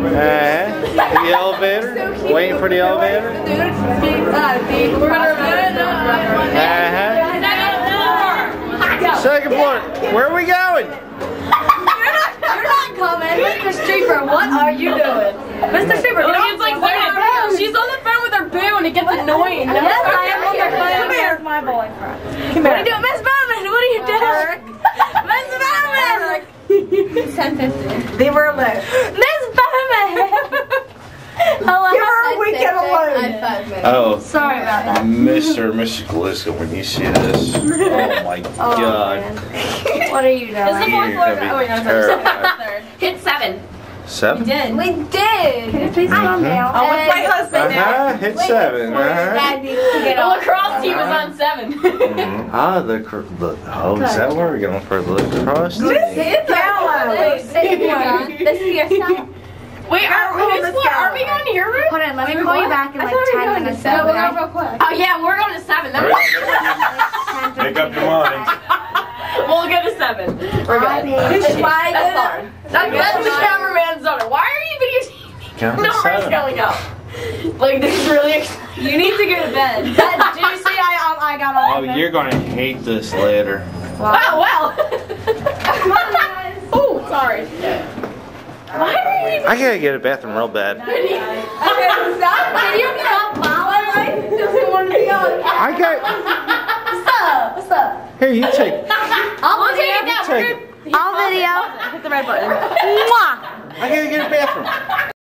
The elevator. Waiting for the elevator. Second floor. Where are we going? You're not coming. Mr. Streeper, what are you doing? Mr. Streeper, it's like she's on the phone with her boo and it gets annoying. Yes, I am on the phone with my boyfriend. What are you doing? Miss Bowman, what are you doing? Miss Bowman! 10:50. They were alone. Miss Bowman! Give her a weekend alone. Oh. Sorry about that. Mr. and Mrs. Galiska, when you see this, oh my God. What are you doing? It's the fourth floor. Oh, wait, no, it's the third. Hit 7. 7? We did. We did. Can you please calm down? Oh, with my husband now. Hit 7. Dad needs to get The off. lacrosse team is on 7. Is that where we're going for the lacrosse? This is your son. Wait, are we going to your room? Hold on, let me call you back in like 10 minutes. No, we're going real quick. Oh yeah, we're going to 7. Make up your mind. We'll go to 7. We're good. That's fine. That's the cameraman's daughter. Why are you videotaping? Nobody's going up. Like, this is really exciting. You need to go to bed. Did you see I got on? Oh, you're going to hate this later. Wow. Oh, well. Come on, guys. Oh, sorry. Why are you I gotta get a bathroom real bad. Can you stop following? Doesn't want to be on. I got. What's up? Here, you take. I'll take it down. Take it. All video. Hit the red button. Mwah! I gotta get a bathroom.